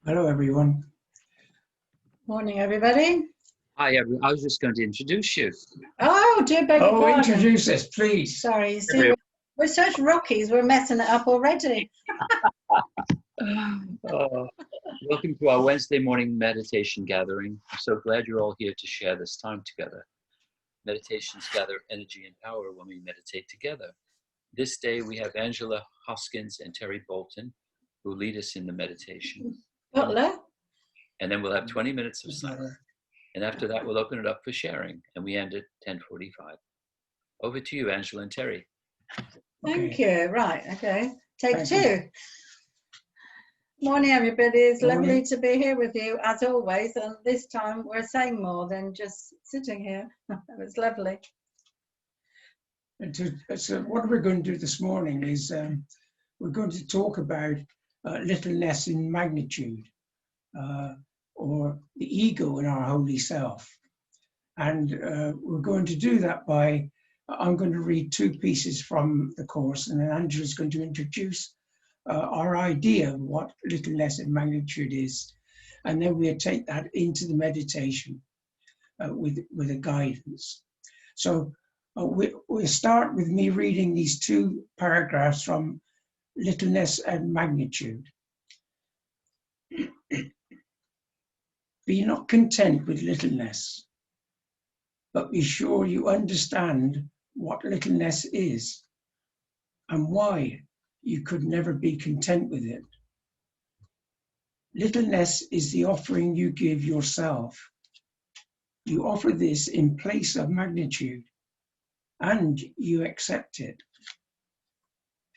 Hello, everyone. Morning, everybody. Hi, I was just going to introduce you. Oh, dear, beg your pardon. Introduce us, please. Sorry, see, we're such rookies, we're messing it up already. Welcome to our Wednesday morning meditation gathering. I'm so glad you're all here to share this time together. Meditations gather energy and power when we meditate together. This day we have Angela Hoskins and Terry Bolton who lead us in the meditation. Butler. And then we'll have 20 minutes of silence. And after that, we'll open it up for sharing. And we end at 10:45. Over to you, Angela and Terry. Thank you. Right, okay. Take two. Morning, everybody. It's lovely to be here with you, as always. And this time we're saying more than just sitting here. It's lovely. So what we're going to do this morning is we're going to talk about littleness in magnitude, or the ego in our holy self. And we're going to do that by, I'm going to read two pieces from the course, and then Angela's going to introduce our idea of what littleness in magnitude is. And then we'll take that into the meditation with a guidance. So we'll start with me reading these two paragraphs from Littleness and Magnitude. Be not content with littleness, but be sure you understand what littleness is and why you could never be content with it. Littleness is the offering you give yourself. You offer this in place of magnitude, and you accept it.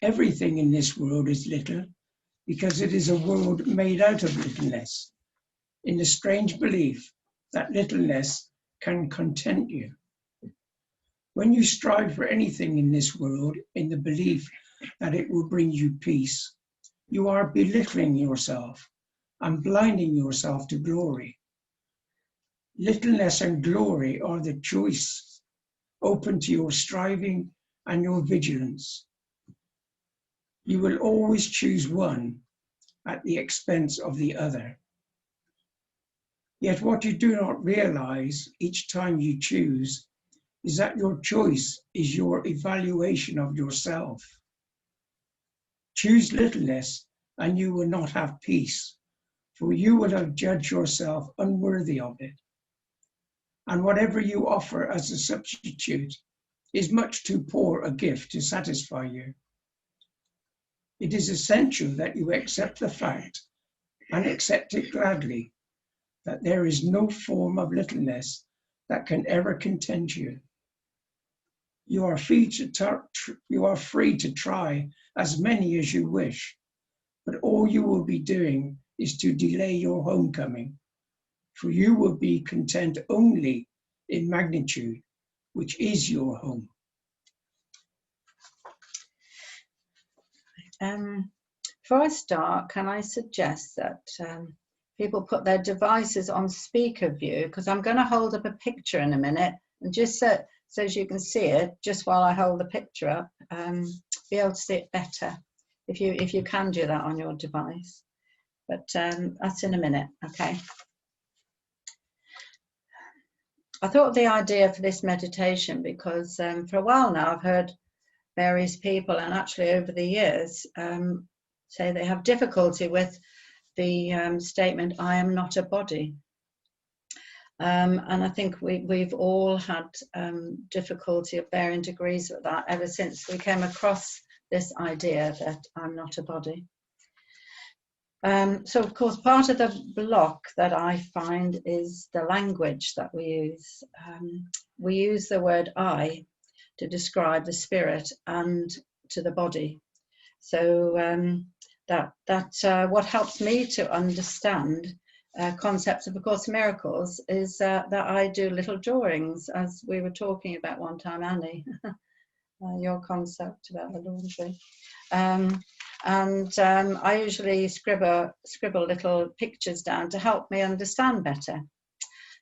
Everything in this world is little because it is a world made out of littleness, in the strange belief that littleness can content you. When you strive for anything in this world in the belief that it will bring you peace, you are belittling yourself and blinding yourself to glory. Littleness and glory are the choice open to your striving and your vigilance. You will always choose one at the expense of the other. Yet what you do not realize each time you choose is that your choice is your evaluation of yourself. Choose littleness and you will not have peace, for you will have judged yourself unworthy of it. And whatever you offer as a substitute is much too poor a gift to satisfy you. It is essential that you accept the fact, and accept it gladly, that there is no form of littleness that can ever content you. You are free to try as many as you wish, but all you will be doing is to delay your homecoming, for you will be content only in magnitude, which is your home. Before I start, can I suggest that people put their devices on speaker view, because I'm going to hold up a picture in a minute, and just so as you can see it, just while I hold the picture up, be able to see it better, if you can do that on your device. But that's in a minute, okay. I thought of the idea for this meditation because for a while now I've heard various people, and actually over the years, say they have difficulty with the statement, I am not a body. And I think we've all had difficulty of varying degrees with that ever since we came across this idea that I'm not a body. So of course, part of the block that I find is the language that we use. We use the word I to describe the spirit and to the body. So what helps me to understand concepts of A Course in Miracles is that I do little drawings, as we were talking about one time, Annie, your concept about the laundry. I usually scribble little pictures down to help me understand better.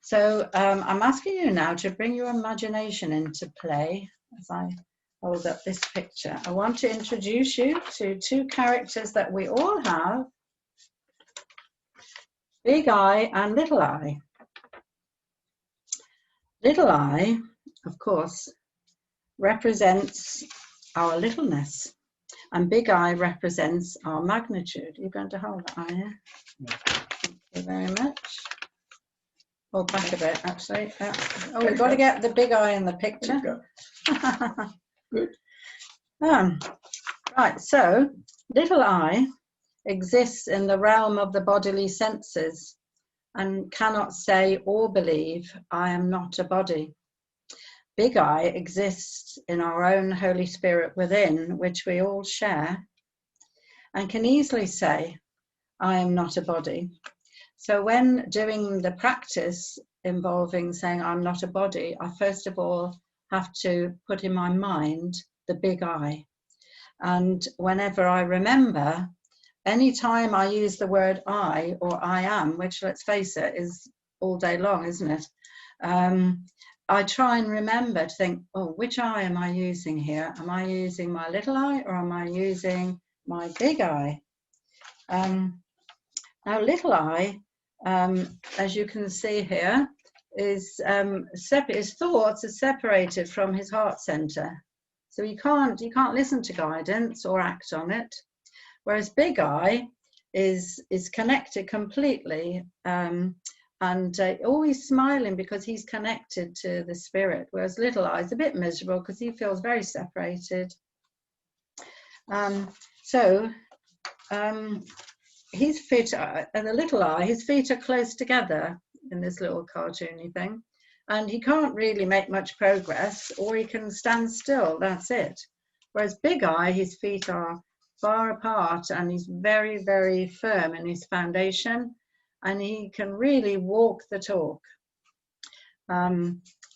So I'm asking you now to bring your imagination into play as I hold up this picture. I want to introduce you to two characters that we all have, Big I and Little I. Little I, of course, represents our littleness, and Big I represents our magnitude. You're going to hold that eye here? Thank you very much. Oh, back a bit, actually. Oh, we've got to get the Big I in the picture. Good. Right, so Little I exists in the realm of the bodily senses and cannot say or believe, I am not a body. Big I exists in our own Holy Spirit within, which we all share, and can easily say, I am not a body. So when doing the practice involving saying I'm not a body, I first of all have to put in my mind the Big I. And whenever I remember, anytime I use the word I or I am, which let's face it is all day long, isn't it? I try and remember to think, oh, which I am I using here? Am I using my little I or am I using my Big I? Now, little I, as you can see here, is his thoughts are separated from his heart center. So you can't listen to guidance or act on it. Whereas Big I is connected completely and always smiling because he's connected to the spirit. Whereas Little I is a bit miserable because he feels very separated. His feet and the Little I, his feet are close together in this little cartoony thing, and he can't really make much progress, or he can stand still, that's it. Whereas Big I, his feet are far apart and he's very, very firm in his foundation, and he can really walk the talk.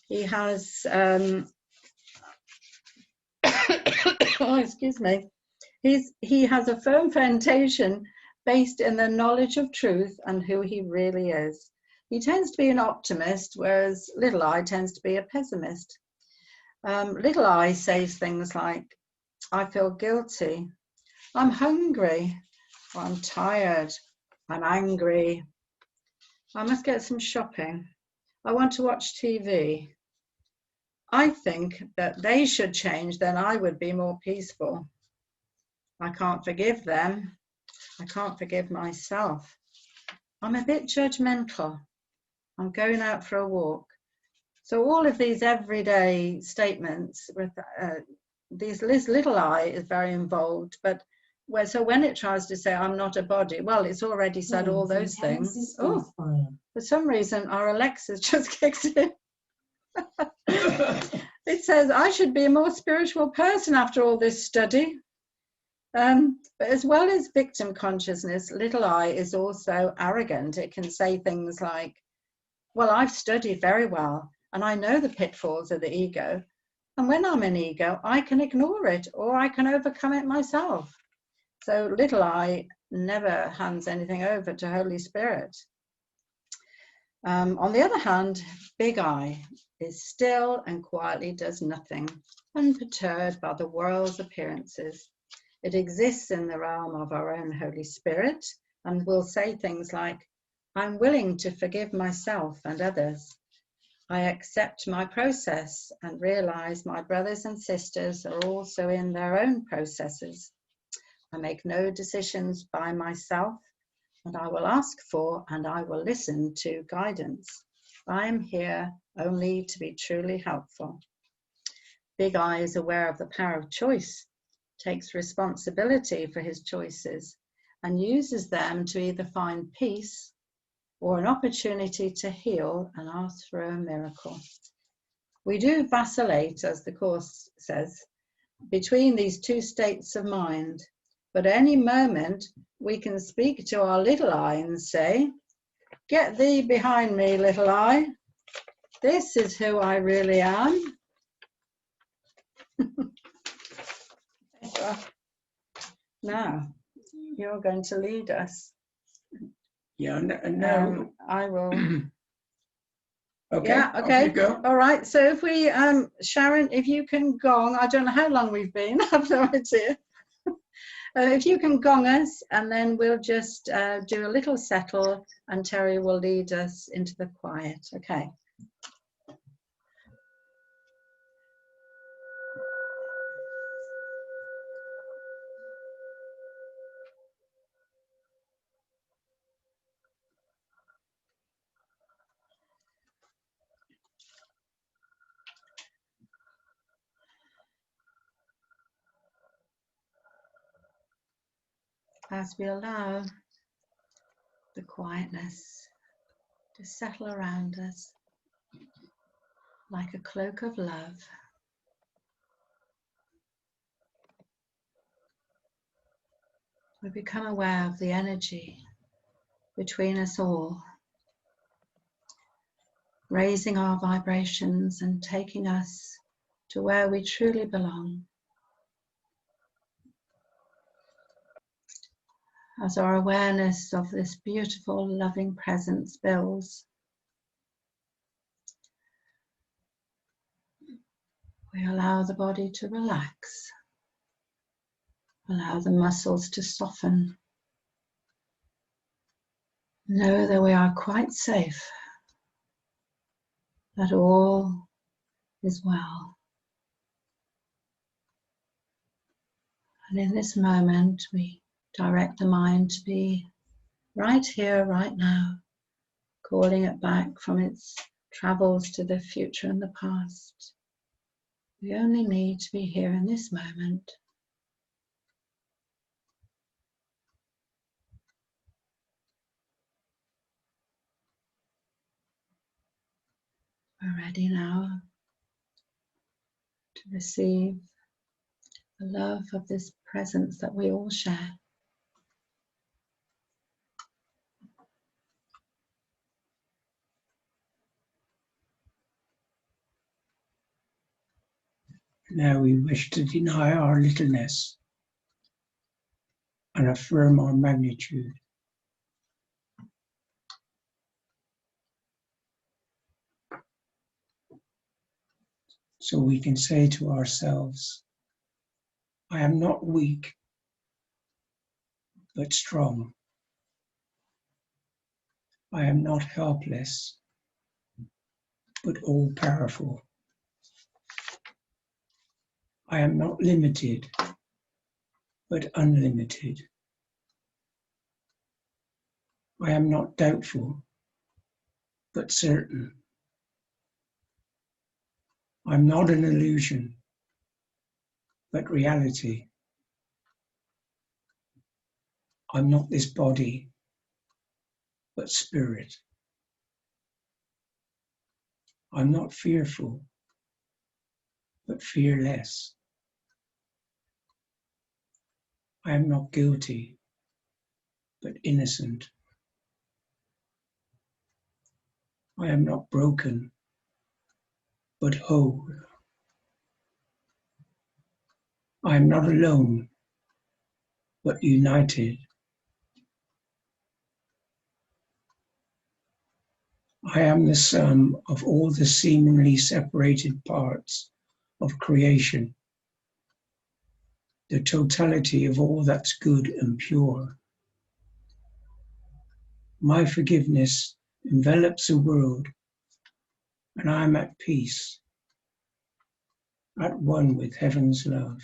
He has, oh, excuse me, he has a firm foundation based in the knowledge of truth and who he really is. He tends to be an optimist, whereas Little I tends to be a pessimist. Little I says things like, I feel guilty, I'm hungry, or I'm tired, I'm angry, I must get some shopping, I want to watch TV. I think that they should change, then I would be more peaceful. I can't forgive them. I can't forgive myself. I'm a bit judgmental. I'm going out for a walk. So all of these everyday statements with this Little I is very involved, but when it tries to say I'm not a body, well, it's already said all those things. Oh, for some reason our Alexa's just kicked in. It says I should be a more spiritual person after all this study. But as well as victim consciousness, Little I is also arrogant. It can say things like, well, I've studied very well and I know the pitfalls of the ego. And when I'm in ego, I can ignore it or I can overcome it myself. So Little I never hands anything over to Holy Spirit. On the other hand, Big I is still and quietly does nothing, unperturbed by the world's appearances. It exists in the realm of our own Holy Spirit and will say things like, I'm willing to forgive myself and others. I accept my process and realize my brothers and sisters are also in their own processes. I make no decisions by myself, and I will ask for and I will listen to guidance. I am here only to be truly helpful. Big I is aware of the power of choice, takes responsibility for his choices, and uses them to either find peace or an opportunity to heal and ask for a miracle. We do vacillate, as the Course says, between these two states of mind, but any moment we can speak to our Little I and say, get thee behind me, Little I. This is who I really am. Now, you're going to lead us. Yeah, no. I will. Okay. Yeah, off okay. you go. All right. So if we, Sharon, if you can gong, I don't know how long we've been, I've no idea. If you can gong us, and then we'll just do a little settle, and Terry will lead us into the quiet. Okay. As we allow the quietness to settle around us like a cloak of love, we become aware of the energy between us all, raising our vibrations and taking us to where we truly belong. As our awareness of this beautiful, loving presence builds, we allow the body to relax, allow the muscles to soften. Know that we are quite safe, that all is well. And in this moment, we direct the mind to be right here, right now, calling it back from its travels to the future and the past. We only need to be here in this moment. We're ready now to receive the love of this presence that we all share. Now we wish to deny our littleness and affirm our magnitude. So we can say to ourselves, I am not weak, but strong. I am not helpless, but all-powerful. I am not limited, but unlimited. I am not doubtful, but certain. I'm not an illusion, but reality. I'm not this body, but spirit. I'm not fearful, but fearless. I am not guilty, but innocent. I am not broken, but whole. I am not alone, but united. I am the sum of all the seemingly separated parts of creation, the totality of all that's good and pure. My forgiveness envelops the world, and I am at peace, at one with heaven's love.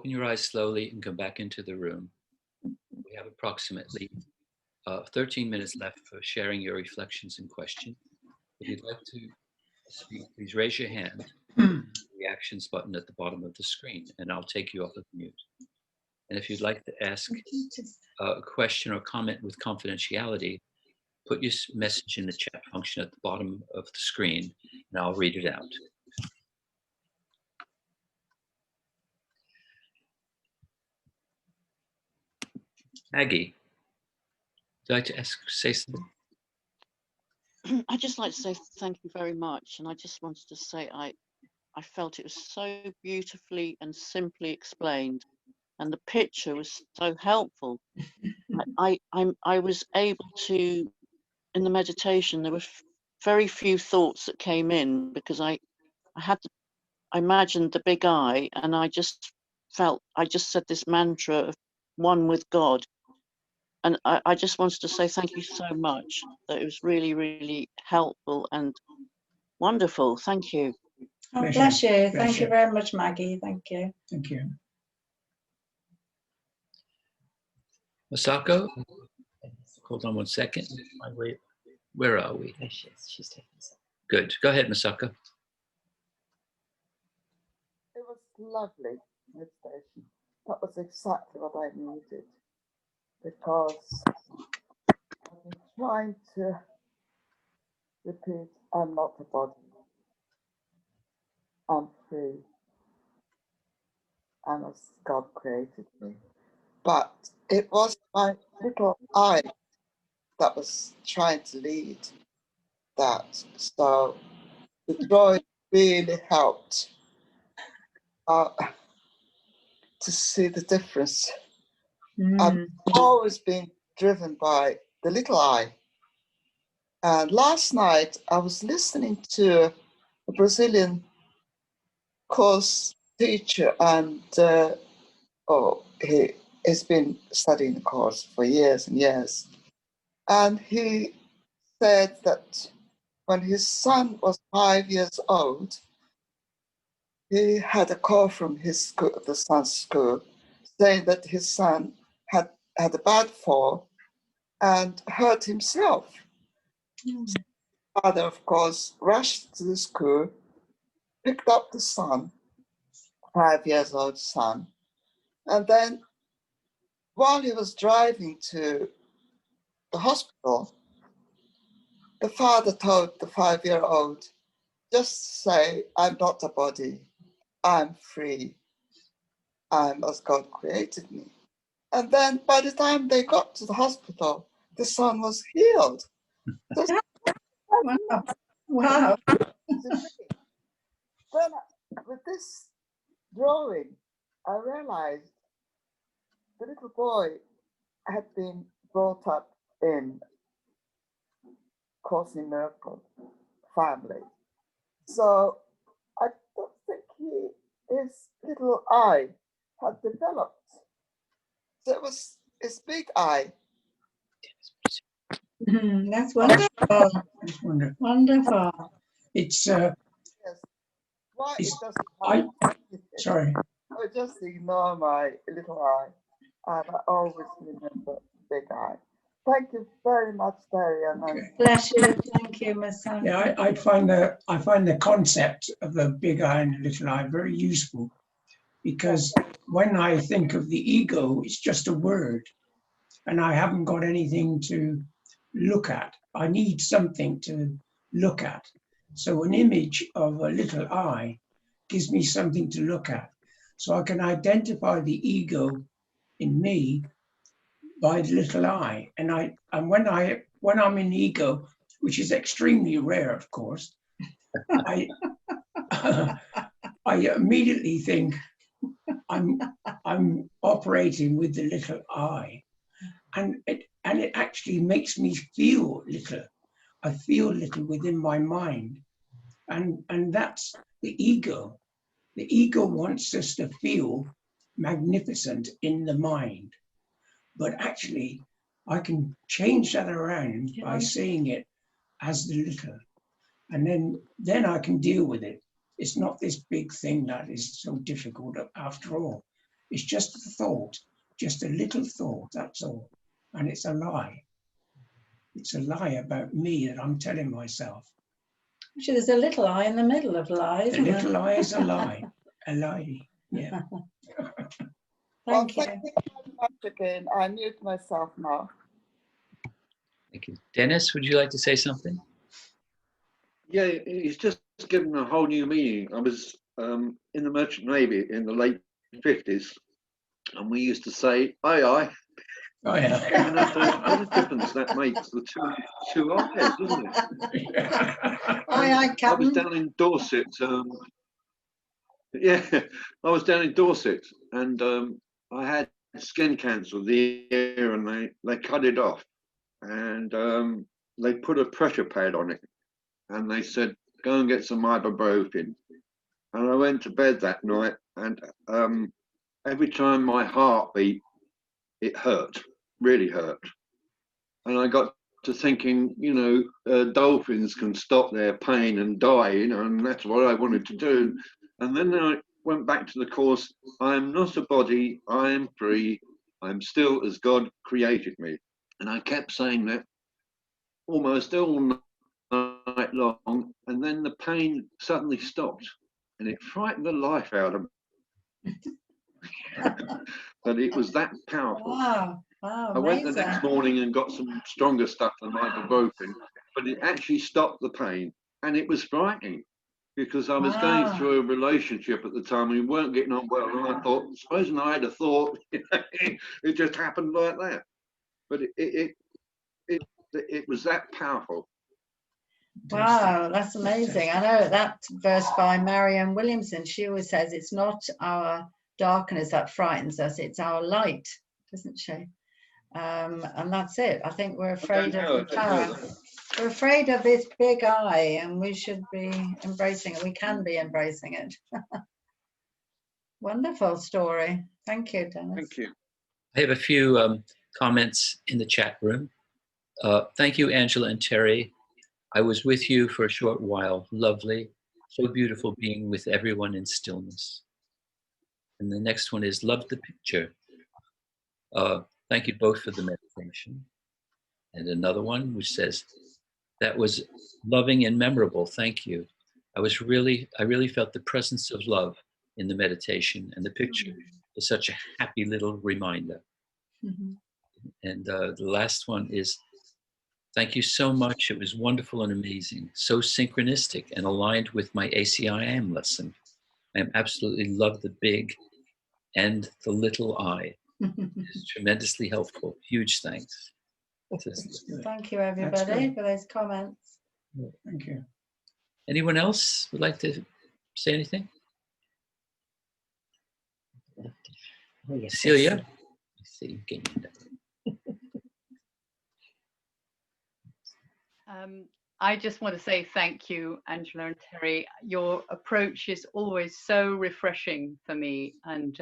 Open your eyes slowly and come back into the room. We have approximately 13 minutes left for sharing your reflections and questions. If you'd like to speak, please raise your hand. The actions button at the bottom of the screen, and I'll take you off of mute. And if you'd like to ask a question or comment with confidentiality, put your message in the chat function at the bottom of the screen, and I'll read it out. Maggie, would you like to say something? I'd just like to say thank you very much. And I just wanted to say I felt it was so beautifully and simply explained. And the picture was so helpful. I was able to, in the meditation, there were very few thoughts that came in because I imagined the big I, and I just said this mantra of one with God. And I just wanted to say thank you so much. That it was really, really helpful and wonderful. Thank you. Oh, bless you. Thank you very much, Maggie. Thank you. Thank you. Masako? Hold on one second. Where are we? There she is. She's taking some. Good. Go ahead, Masako. It was lovely meditation. That was exactly what I needed, because I've been trying to repeat, I'm not a body, I'm free, and as God created me. But it was my little I that was trying to lead that. So the drawing really helped to see the difference. I've always been driven by the little I. And last night I was listening to a Brazilian course teacher, and he has been studying the course for years and years. And he said that when his son was 5 years old, he had a call from his school, the son's school, saying that his son had a bad fall and hurt himself. His father, of course, rushed to the school, picked up the son, 5 years old son, and then while he was driving to the hospital, the father told the 5-year-old, just say, I'm not a body, I'm free, I'm as God created me. And then by the time they got to the hospital, the son was healed. Wow. Then with this drawing, I realized the little boy had been brought up in Course in Miracles family. So I don't think his little I had developed. So it was his big I. That's wonderful. That's wonderful. Wonderful. It's Yes. Why It's- it doesn't happen? sorry. I would just ignore my little I, and I always remember big I. Thank you very much, Terry. Okay. Bless you. Thank you, Miss Sam. Yeah, I find the concept of the big I and the little I very useful, because when I think of the ego, it's just a word, and I haven't got anything to look at. I need something to look at. So an image of a little I gives me something to look at. So I can identify the ego in me by the little I. And when I'm in ego, which is extremely rare, of course, I I immediately think I'm operating with the little I, and it actually makes me feel little. I feel little within my mind, and that's the ego. The ego wants us to feel magnificent in the mind, but actually I can change that around by seeing it as the little, and then I can deal with it. It's not this big thing that is so difficult after all. It's just a thought, just a little thought, that's all. And it's a lie. It's a lie about me that I'm telling myself. Actually, there's a little I in the middle of lie, The isn't there? little lie is a lie. A lie, yeah. Thank Well, you. thank you very much again. I mute myself now. Thank you. Dennis, would you like to say something? Yeah, it's just given a whole new meaning. I was in the Merchant Navy in the late 50s, and we used to say, aye, aye. Oh, yeah. And I thought, what a difference that makes, the two ayes, doesn't it? Aye, aye, I was Captain. down in Dorset. Yeah, I was down in Dorset, and I had skin cancer of the ear, and they cut it off, and they put a pressure pad on it, and they said, go and get some ibuprofen. And I went to bed that night, and every time my heart beat, it hurt, really hurt. And I got to thinking, you know, dolphins can stop their pain and die, you know, and that's what I wanted to do. And then I went back to the course. I am not a body, I am free, I'm still as God created me. And I kept saying that almost all night long, and then the pain suddenly stopped, and it frightened the life out of me. But it was that powerful. Wow, wow, I went the amazing. next morning and got some stronger stuff than ibuprofen, but it actually stopped the pain, and it was frightening because I was going Wow. through a relationship at the time and we weren't getting on well, and I thought, supposing I had a thought, it just happened like that. But it was that powerful. Wow, that's amazing. I know that verse by Marianne Williamson, she always says it's not our darkness that frightens us, it's our light, doesn't she? And that's it. I think we're afraid of the power. We're afraid of this big eye, and we should be embracing it. We can be embracing it. Wonderful story. Thank you, Dennis. Thank you. I have a few comments in the chat room. Thank you, Angela and Terry. I was with you for a short while. Lovely. So beautiful being with everyone in stillness. And the next one is, love the picture. Thank you both for the meditation. And another one which says, that was loving and memorable. Thank you. I really felt the presence of love in the meditation, and the picture is such a happy little reminder. Mhm. And the last one is, thank you so much. It was wonderful and amazing. So synchronistic and aligned with my ACIM lesson. I absolutely love the big and the little I. It's tremendously helpful. Huge thanks. Thank you, everybody, for those comments. Thank you. Anyone else would like to say anything? Oh, yes, Celia? yes. Let's see. I just want to say thank you, Angela and Terry. Your approach is always so refreshing for me and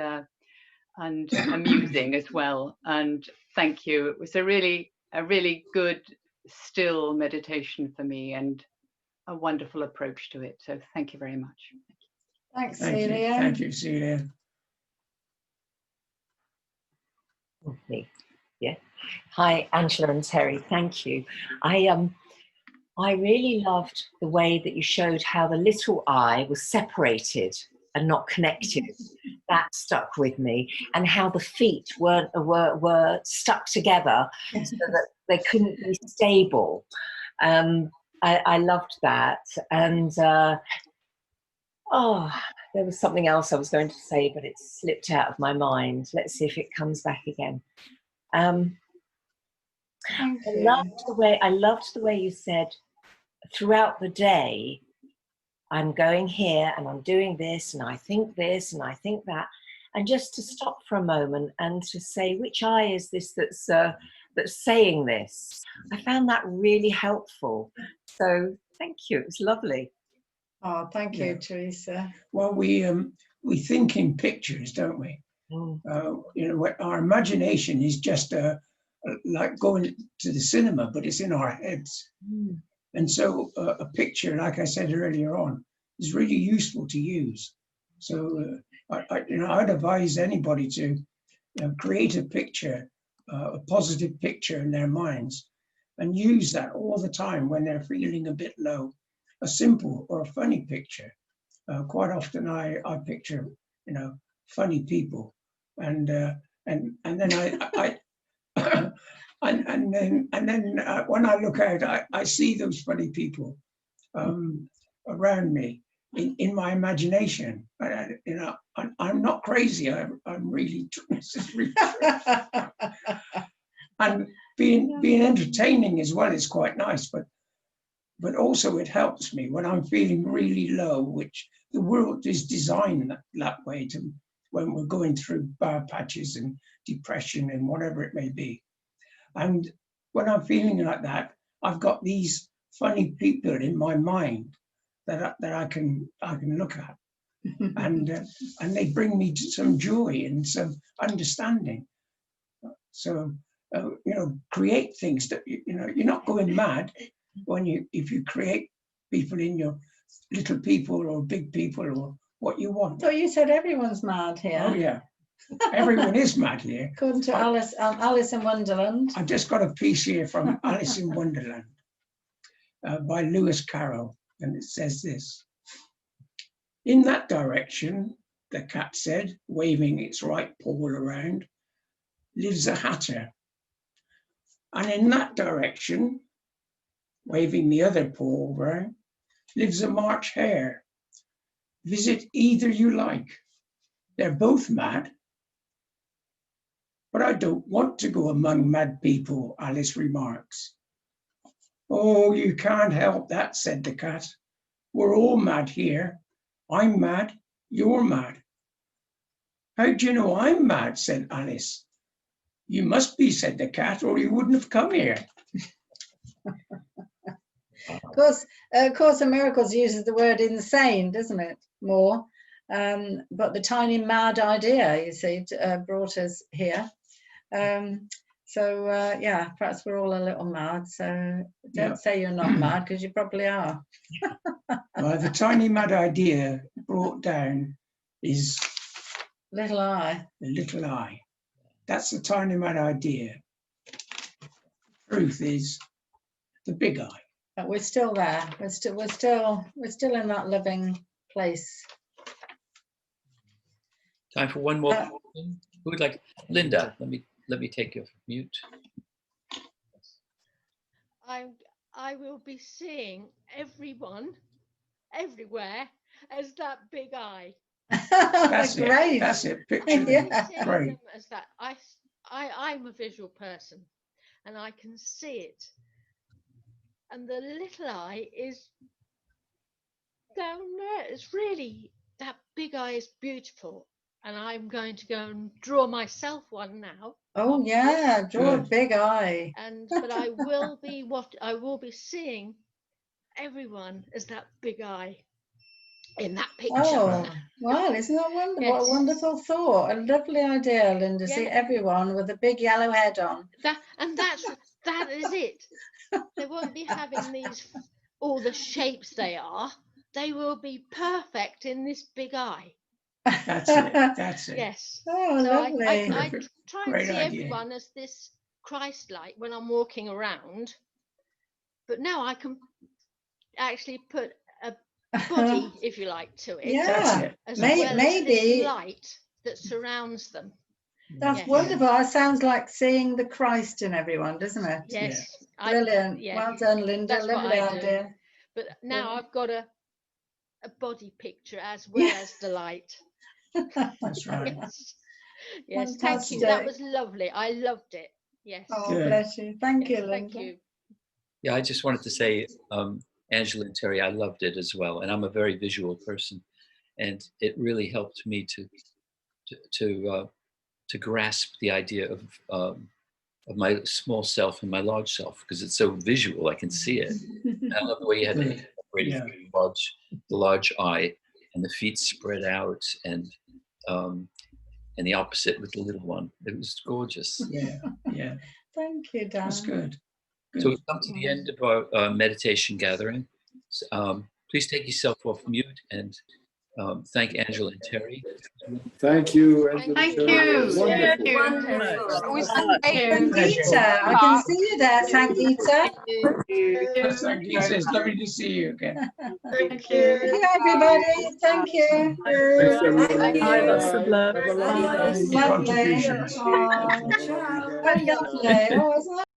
amusing as well. And thank you. It was a really good, still meditation for me, and a wonderful approach to it. So thank you very much. Thanks, Thank you. Celia. Thank you, Celia. Lovely. Yeah. Hi, Angela and Terry. Thank you. I really loved the way that you showed how the little I was separated and not connected. That stuck with me, and how the feet were stuck together so that they couldn't be stable. I loved that, and there was something else I was going to say, but it slipped out of my mind. Let's see if it comes back again. Thank I you. loved the way you said throughout the day, I'm going here and I'm doing this and I think this and I think that, and just to stop for a moment and to say, which I is this that's saying this? I found that really helpful. So thank you. It was lovely. Oh, thank you, Yeah. Teresa. Well, we think in pictures, don't we? You know, our imagination is just like going to the cinema, but it's in our heads. And so a picture, like I said earlier on, is really useful to use. So I'd advise anybody to create a picture, a positive picture in their minds, and use that all the time when they're feeling a bit low. A simple or a funny picture. Quite often, I picture, funny people, and then I and then when I look out, I see those funny people around me in my imagination. I'm not crazy. I'm really. This is really true. And being entertaining as well is quite nice, but also it helps me when I'm feeling really low, which the world is designed that way to when we're going through bad patches and depression and whatever it may be. And when I'm feeling like that, I've got these funny people in my mind that I can look at, and they bring me to some joy and some understanding. So create things that you're not going mad if you create people in your little people or big people or what you want. So you said everyone's mad here. Oh yeah, everyone is mad here. According to Alice in Wonderland. I've just got a piece here from Alice in Wonderland by Lewis Carroll, and it says this: "In that direction," the cat said, waving its right paw around, "lives a hatter. And in that direction," waving the other paw around, "lives a March hare. Visit either you like. They're both mad." "But I don't want to go among mad people," Alice remarks. "Oh, you can't help that," said the cat. "We're all mad here. I'm mad, you're mad." "How do you know I'm mad?" said Alice. "You must be," said the cat, "or you wouldn't have come here." Of course, in Miracles uses the word insane, doesn't it? More. But the tiny mad idea, you see, brought us here. Yeah, perhaps we're all a little mad. So don't say you're not mad, because you probably are. Well, the tiny mad idea brought down is little I. The little I. That's the tiny mad idea. Truth is the big I. But we're still there. We're still in that living place. Time for one more. Who would like? Linda, let me take you off mute. I will be seeing everyone, everywhere, as that big I. That's great. That's it. Picture Yeah. Great. Them as that. I'm a visual person, and I can see it. And the little I is down there. It's really, that big I is beautiful. And I'm going to go and draw myself one now. Oh yeah, draw a big I. But I will be seeing everyone as that big I in that picture. Oh, wow, isn't that wonderful? Yes. What a wonderful thought. A lovely idea, Linda. Yeah. See everyone with a big yellow head on. That is it. They won't be having all the shapes they are. They will be perfect in this big I. That's it. That's it. Yes. Oh, so lovely. I try and see idea. everyone as this Christ-like when I'm walking around. But now I can actually put a body, if you like, to it. Yeah. That's it. As well as this light that surrounds them. That's wonderful. It sounds like seeing the Christ in everyone, doesn't it? Yes. Brilliant. Well done, Linda. That's lovely idea. But now I've got a body picture as well as the light. That's right. Yes. Thank you. That was lovely. I loved it. Yes. Oh, bless you. Thank you, Linda. Thank you. Yeah, I just wanted to say, Angela and Terry, I loved it as well. And I'm a very visual person. And it really helped me to grasp the idea of my small self and my large self, because it's so visual. I can see it. And I love the way you had the large I and the feet spread out, and the opposite with the little one. It was gorgeous. Yeah. Thank you, Dan. That's good. So we've come to the end of our meditation gathering. Please take yourself off mute and Thank Angela and Terry. Thank you, Angela. Thank you. Wonderful. Thank you. Sangeeta, I can see you there, Sangeeta. Sangeeta, it's lovely to see you again. Thank you. Thank you, everybody. Thank you. Thanks, everyone. Bye, lots of love. Have a lovely Bye. day. Your contributions. Oh, Thank you. so lovely. Oh, isn't that